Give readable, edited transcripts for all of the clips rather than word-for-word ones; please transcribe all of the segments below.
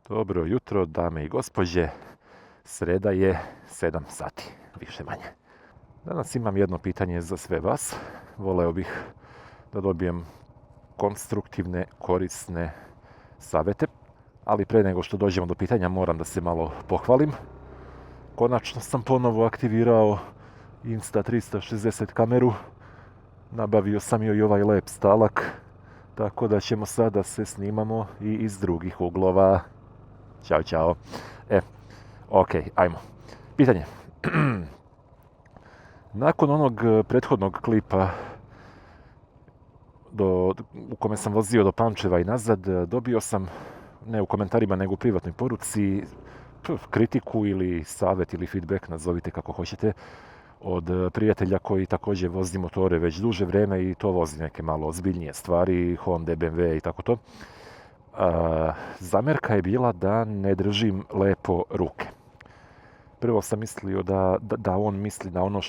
Dobro jutro, dame i gospođe. Sreda je 7 sati, više manje. Danas imam jedno pitanje za sve vas. Voleo bih da dobijem konstruktivne, korisne savjete. Ali pre nego što dođemo do pitanja moram da se malo pohvalim. Konačno sam ponovo aktivirao Insta360 kameru. Nabavio sam joj ovaj lep stalak. Tako da ćemo sada se snimamo i iz drugih uglova. Ćao, čao. Ok, ajmo. Pitanje. Nakon onog prethodnog klipa u kome sam vozio do Pančeva i nazad, dobio sam, ne u komentarima nego u privatnoj poruci, kritiku ili savjet ili feedback, nazovite kako hoćete, od prijatelja koji također vozi motore već duže vreme i to vozi neke malo ozbiljnije stvari, Honda, BMW i tako to. Zamjerka je bila da ne držim lepo ruke. Prvo sam mislio da on misli na ono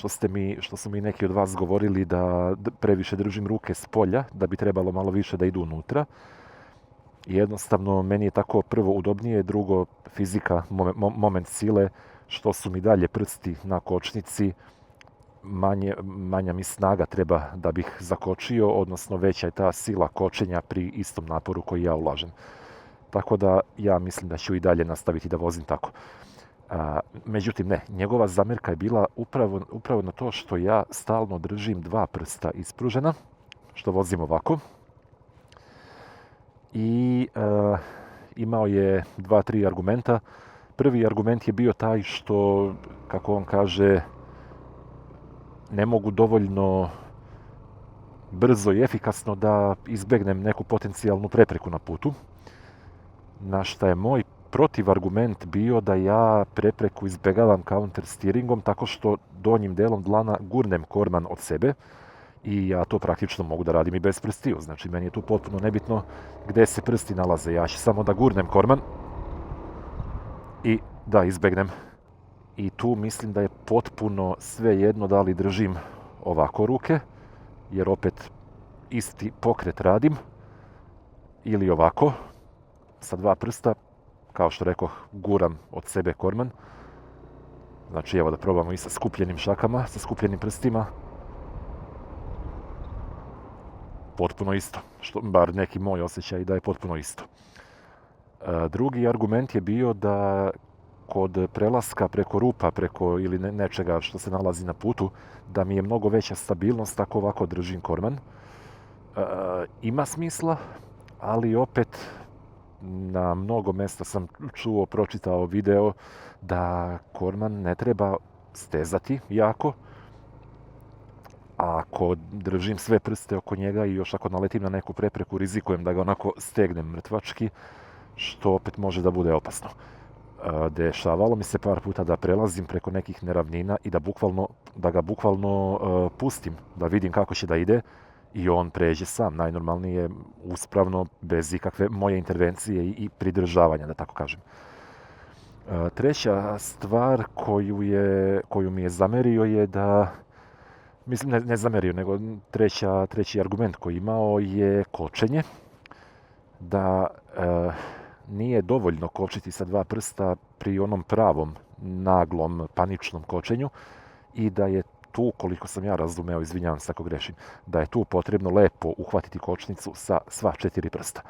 što su mi neki od vas govorili, da previše držim ruke s polja, da bi trebalo malo više da idu unutra. Jednostavno, meni je tako prvo udobnije, drugo fizika, moment sile, što su mi dalje prsti na kočnici, manja mi snaga treba da bih zakočio, odnosno veća je ta sila kočenja pri istom naporu koji ja ulažem. Tako da ja mislim da ću i dalje nastaviti da vozim tako. Međutim, ne, njegova zamjerka je bila upravo na to što ja stalno držim dva prsta ispružena, što vozim ovako. I imao je 2-3 argumenta. Prvi argument je bio taj što, kako on kaže, ne mogu dovoljno brzo i efikasno da izbegnem neku potencijalnu prepreku na putu. Na šta je moj protivargument bio da ja prepreku izbegavam counter steeringom tako što donjim delom dlana gurnem korman od sebe i ja to praktično mogu da radim i bez prstiju. Znači, meni je tu potpuno nebitno gde se prsti nalaze. Ja ću samo da gurnem korman i da izbegnem. I tu mislim da je potpuno svejedno da li držim ovako ruke, jer opet isti pokret radim, ili ovako, sa dva prsta, kao što rekoh, guram od sebe korman. Znači, evo da probamo i sa skupljenim šakama, sa skupljenim prstima. Potpuno isto, bar neki moj osjećaj da je potpuno isto. Drugi argument je bio da kod prelaska preko rupa, ili nečega što se nalazi na putu, da mi je mnogo veća stabilnost ako ovako držim korman. Ima smisla, ali opet na mnogo mjesta sam čuo, pročitao video da korman ne treba stezati jako. A ako držim sve prste oko njega i još ako naletim na neku prepreku, rizikujem da ga onako stegnem mrtvački, što opet može da bude opasno. Dešavalo mi se par puta da prelazim preko nekih neravnina i da ga bukvalno pustim, da vidim kako će da ide i on pređe sam, najnormalnije, uspravno, bez ikakve moje intervencije i pridržavanja, da tako kažem. Treća stvar koju mi je zamerio je da, mislim ne zamerio, nego treći argument koji imao je kočenje, da nije dovoljno kočiti sa dva prsta pri onom pravom, naglom, paničnom kočenju i da je tu, koliko sam ja razumeo, izvinjavam se ako grešim, da je tu potrebno lepo uhvatiti kočnicu sa sva 4 prsta.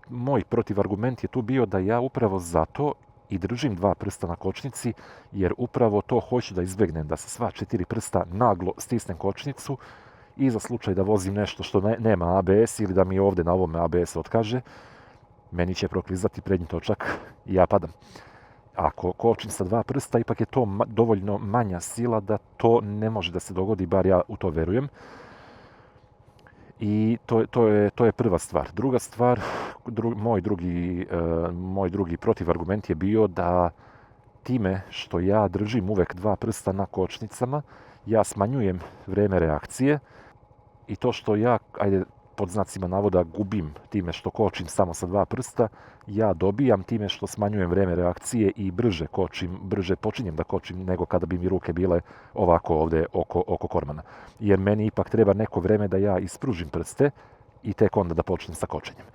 Moj protivargument je tu bio da ja upravo zato i držim dva prsta na kočnici, jer upravo to hoću da izbegnem, da sa sva 4 prsta naglo stisnem kočnicu i za slučaj da vozim nešto što nema ABS ili da mi ovdje na ovome ABS otkaže, meni će proklizati prednji točak i ja padam. Ako kočim sa dva prsta, ipak je to dovoljno manja sila da to ne može da se dogodi, bar ja u to verujem. I to je prva stvar. Druga stvar, moj drugi protivargument je bio da time što ja držim uvek dva prsta na kočnicama, ja smanjujem vreme reakcije i to što ja, pod znacima navoda, gubim time što kočim samo sa dva prsta, ja dobijam time što smanjujem vreme reakcije i brže počinjem da kočim nego kada bi mi ruke bile ovako ovdje oko kormana. Jer meni ipak treba neko vreme da ja ispružim prste i tek onda da počnem sa kočenjem.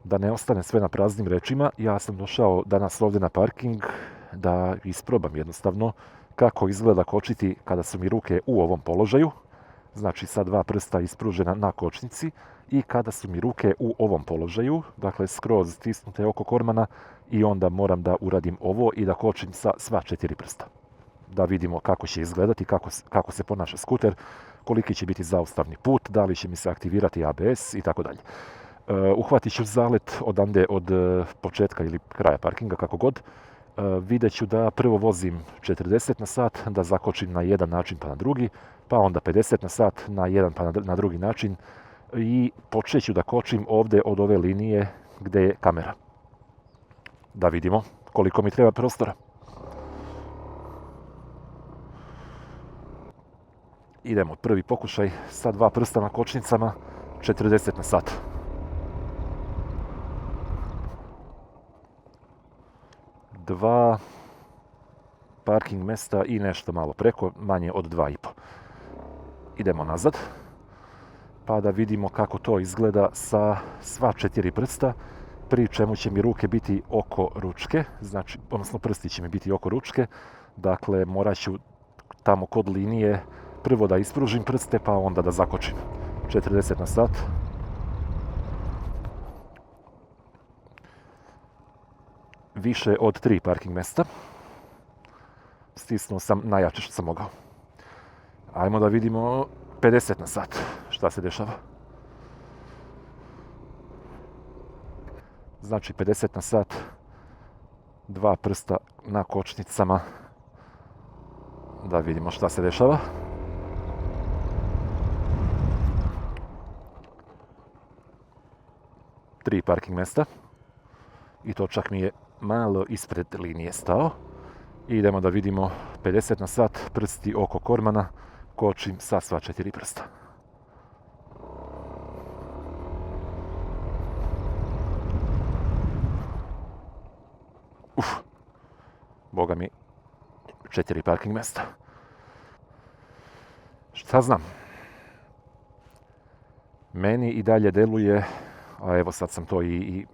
Da ne ostane sve na praznim rečima, ja sam došao danas ovdje na parking da isprobam jednostavno kako izgleda kočiti kada su mi ruke u ovom položaju, znači sa dva prsta ispružena na kočnici, i kada su mi ruke u ovom položaju, dakle skroz stisnute oko kormana, i onda moram da uradim ovo i da kočim sa sva 4 prsta. Da vidimo kako će izgledati, kako se ponaša skuter, koliki će biti zaustavni put, da li će mi se aktivirati ABS i tako dalje. Uhvatit ću zalet odande od početka ili kraja parkinga, kako god. Vidjet ću da prvo vozim 40 na sat, da zakočim na jedan način pa na drugi, pa onda 50 na sat na jedan pa na drugi način, i počet ću da kočim ovdje od ove linije gdje je kamera. Da vidimo koliko mi treba prostora. Idemo, prvi pokušaj sa dva prsta na kočnicama, 40 na sat. Dva parking mesta i nešto malo preko, manje od 2,5. Idemo nazad, pa da vidimo kako to izgleda sa sva 4 prsta, pri čemu će mi ruke biti oko ručke, znači, odnosno prsti će mi biti oko ručke, dakle morat ću tamo kod linije prvo da ispružim prste, pa onda da zakočim. 40 na sat. Više od 3 parking mesta. Stisnuo sam najjače što sam mogao. Ajmo da vidimo 50 na sat. Šta se dešava? Znači 50 na sat. Dva prsta na kočnicama. Da vidimo šta se dešava. Tri parking mesta. I to čak mi je malo ispred linije stao. I idemo da vidimo 50 na sat, prsti oko kormana, kočim sa sva 4 prsta. Boga mi, 4 parking mesta. Šta znam? Meni i dalje deluje, a evo sad sam to i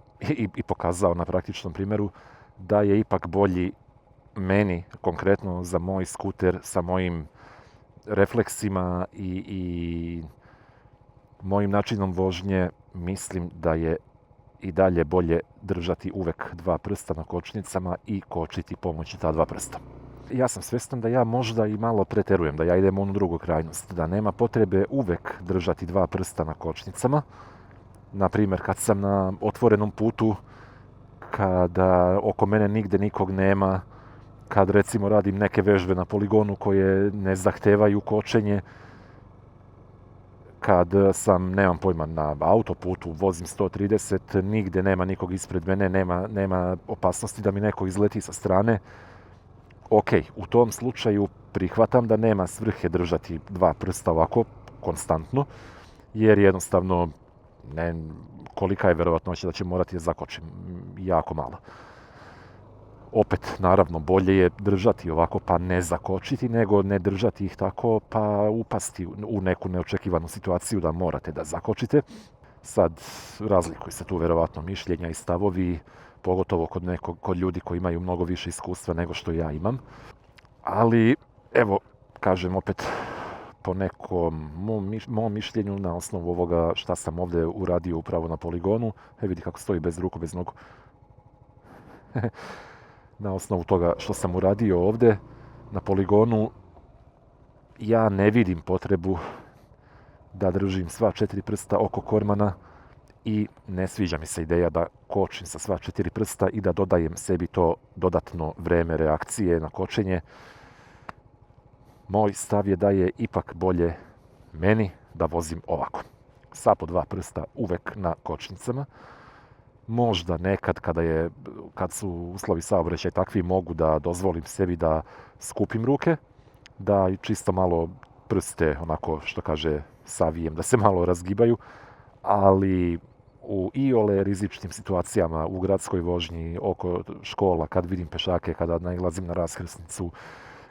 pokazao na praktičnom primjeru, da je ipak bolji meni, konkretno za moj skuter sa mojim refleksima i mojim načinom vožnje, mislim da je i dalje bolje držati uvek dva prsta na kočnicama i kočiti pomoću ta dva prsta. Ja sam svjestan da ja možda i malo preterujem, da ja idem u onu drugu krajnost, da nema potrebe uvek držati dva prsta na kočnicama. Naprimjer, kad sam na otvorenom putu, kada oko mene nigde nikog nema, kad recimo radim neke vežbe na poligonu koje ne zahtevaju kočenje, kad sam, nemam pojma, na autoputu, vozim 130, nigde nema nikog ispred mene, nema opasnosti da mi neko izleti sa strane. Ok, u tom slučaju prihvatam da nema svrhe držati dva prsta ovako konstantno, jer jednostavno kolika je verovatnoća da će morati da zakočim, jako malo. Opet, naravno, bolje je držati ovako pa ne zakočiti, nego ne držati ih tako pa upasti u neku neočekivanu situaciju da morate da zakočite. Sad, razlikuju se tu verovatno mišljenja i stavovi, pogotovo kod ljudi koji imaju mnogo više iskustva nego što ja imam. Ali, evo, kažem opet, po nekom mom mišljenju, na osnovu ovoga šta sam ovdje uradio upravo na poligonu, vidi kako stoji bez ruku, bez nogu. Na osnovu toga što sam uradio ovdje na poligonu, ja ne vidim potrebu da držim sva 4 prsta oko kormana i ne sviđa mi se ideja da kočim sa sva 4 prsta i da dodajem sebi to dodatno vreme reakcije na kočenje. Moj stav je da je ipak bolje meni da vozim ovako, sa po dva prsta uvek na kočnicama. Možda nekad kad su uslovi saobraćaja takvi, mogu da dozvolim sebi da skupim ruke, da čisto malo prste, onako što kaže, savijem, da se malo razgibaju, ali u iole rizičnim situacijama, u gradskoj vožnji, oko škola, kad vidim pešake, kada nailazim na raskrsnicu,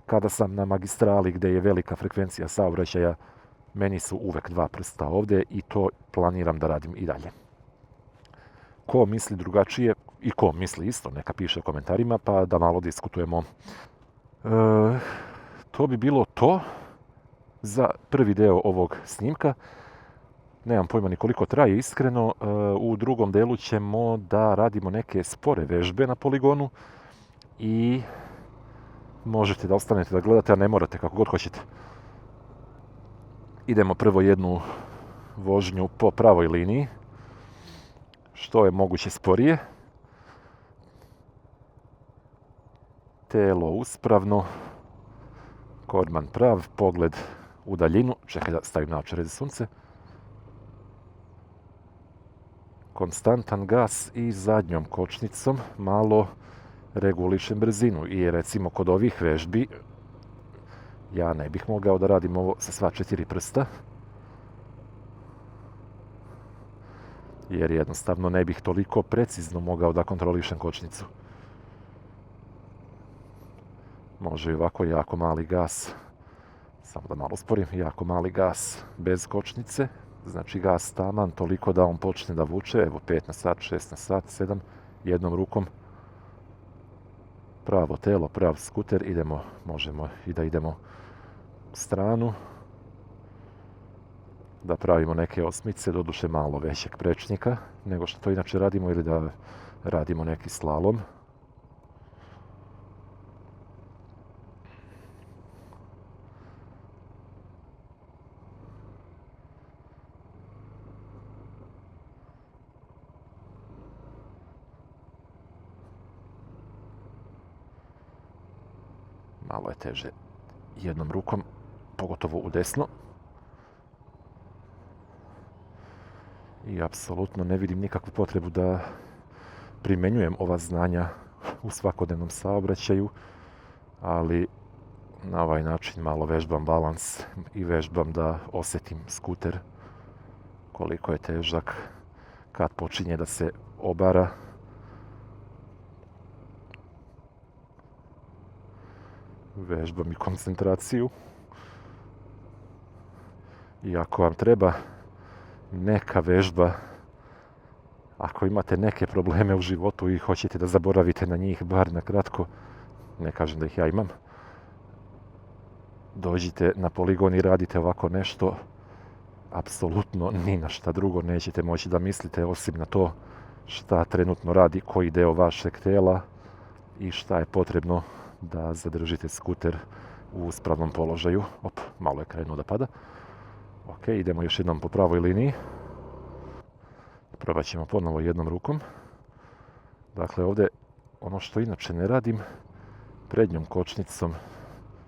kada sam na magistrali gdje je velika frekvencija saobraćaja, meni su uvek dva prsta ovdje i to planiram da radim i dalje. Ko misli drugačije i ko misli isto, neka piše u komentarima pa da malo diskutujemo. To bi bilo to za prvi deo ovog snimka. Nemam pojma ni koliko traje iskreno. U drugom delu ćemo da radimo neke spore vežbe na poligonu i možete da ostanete da gledate, a ne morate, kako god hoćete. Idemo prvo jednu vožnju po pravoj liniji, što je moguće sporije. Telo uspravno, korman prav, pogled u daljinu. Čekaj da stavim naočare za sunce. Konstantan gas i zadnjom kočnicom malo regulišem brzinu. I recimo kod ovih vežbi ja ne bih mogao da radim ovo sa sva 4 prsta, jer jednostavno ne bih toliko precizno mogao da kontrolišem kočnicu. Može i ovako jako mali gas, samo da malo usporim, jako mali gas bez kočnice, znači gas taman toliko da on počne da vuče, evo 5 na sat, 6 na sat, 7, jednom rukom. Pravo telo, prav skuter, idemo, možemo i da idemo u stranu, da pravimo neke osmice, doduše malo većeg prečnika nego što to inače radimo, ili da radimo neki slalom. Malo je teže jednom rukom, pogotovo u desno. I apsolutno ne vidim nikakvu potrebu da primenjujem ova znanja u svakodnevnom saobraćaju, ali na ovaj način malo vežbam balans i vežbam da osjetim skuter koliko je težak kad počinje da se obara. Vežbam i koncentraciju. I ako vam treba neka vežba, ako imate neke probleme u životu i hoćete da zaboravite na njih, bar na kratko, ne kažem da ih ja imam, dođite na poligon i radite ovako nešto, apsolutno ni na šta drugo nećete moći da mislite osim na to šta trenutno radi koji deo vašeg tela i šta je potrebno da zadržite skuter u uspravnom položaju. Malo je krenuo da pada. Ok, idemo još jednom po pravoj liniji. Probat ćemo ponovo jednom rukom. Dakle, ovdje ono što inače ne radim, prednjom kočnicom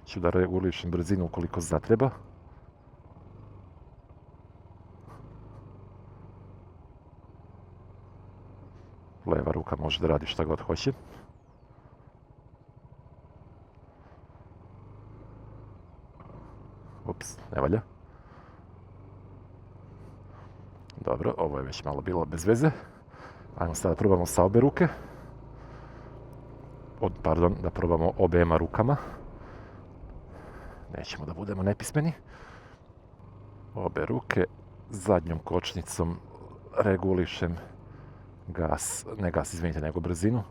ću da regulišem brzinu ukoliko zatreba. Leva ruka može da radi šta god hoće. Ups, ne valja. Dobro, ovo je već malo bilo bez veze. Ajmo sada da probamo sa obe ruke. Da probamo obema rukama. Nećemo da budemo nepismeni. Obe ruke, zadnjom kočnicom regulišem nego brzinu.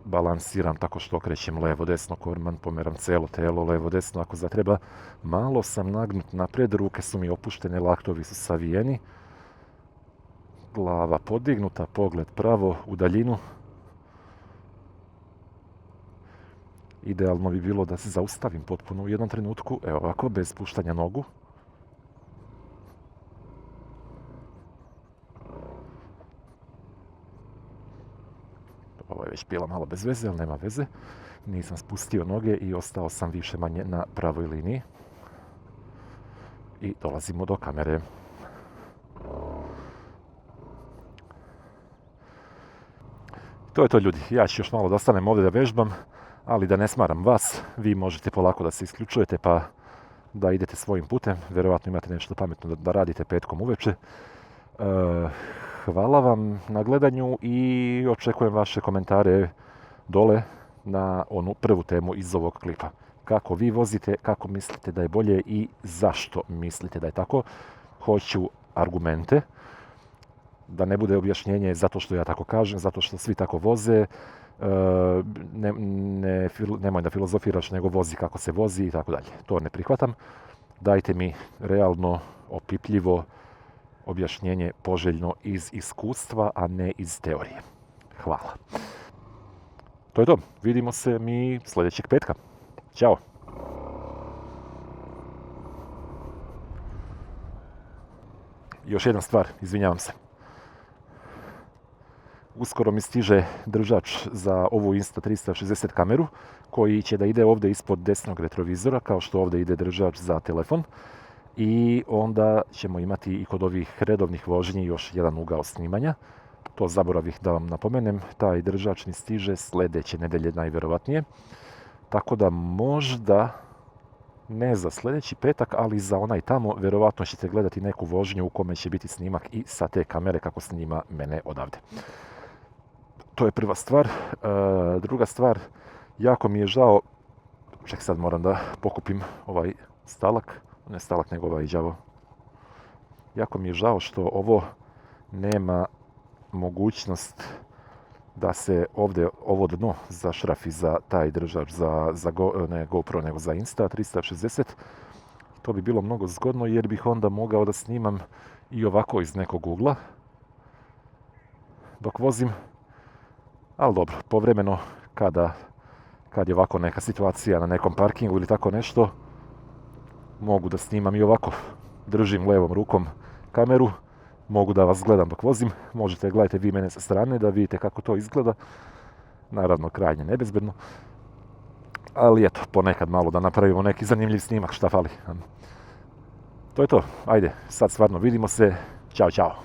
Balansiram tako što okrećem levo-desno korman, pomeram celo telo levo-desno ako zatreba. Malo sam nagnut napred, ruke su mi opuštene, laktovi su savijeni. Glava podignuta, pogled pravo u daljinu. Idealno bi bilo da se zaustavim potpuno u jednom trenutku, evo ovako, bez puštanja nogu. Ovo je već bila malo bez veze, ali nema veze. Nisam spustio noge i ostao sam više manje na pravoj liniji. I dolazimo do kamere. To je to, ljudi. Ja ću još malo da ostanem ovdje da vežbam, ali da ne smaram vas. Vi možete polako da se isključujete pa da idete svojim putem. Vjerovatno imate nešto pametno da radite petkom uveče. Hvala vam na gledanju i očekujem vaše komentare dole na onu prvu temu iz ovog klipa. Kako vi vozite, kako mislite da je bolje i zašto mislite da je tako. Hoću argumente. da ne bude objašnjenje zato što ja tako kažem, zato što svi tako voze, nemoj da filozofiraš, nego vozi kako se vozi i tako dalje. To ne prihvatam. Dajte mi realno, opipljivo objašnjenje poželjno iz iskustva, a ne iz teorije. Hvala. To je to. Vidimo se mi sljedećeg petka. Ćao. Još jedna stvar, izvinjavam se. Uskoro mi stiže držač za ovu Insta360 kameru koji će da ide ovdje ispod desnog retrovizora, kao što ovdje ide držač za telefon. I onda ćemo imati i kod ovih redovnih vožnji još jedan ugao snimanja. To zaboravih da vam napomenem, taj držač mi stiže sljedeće nedelje najvjerovatnije. Tako da možda, ne za sljedeći petak, ali za onaj tamo, vjerovatno ćete gledati neku vožnju u kome će biti snimak i sa te kamere kako snima mene odavde. To je prva stvar. Druga stvar, jako mi je žao, ček sad moram da pokupim ovaj stalak, ne stalak nego ovaj đavo. Jako mi je žao što ovo nema mogućnost da se ovdje ovo dno zašrafi za taj držač, ne GoPro nego za Insta360. To bi bilo mnogo zgodno jer bih onda mogao da snimam i ovako iz nekog ugla dok vozim. Ali dobro, povremeno kad je ovako neka situacija na nekom parkingu ili tako nešto, mogu da snimam i ovako. Držim levom rukom kameru, mogu da vas gledam dok vozim, možete gledajte vi mene sa strane da vidite kako to izgleda. Naravno, krajnje nebezbedno. Ali eto, ponekad malo da napravimo neki zanimljiv snimak, šta fali. To je to, ajde, sad stvarno vidimo se, ćao, ćao.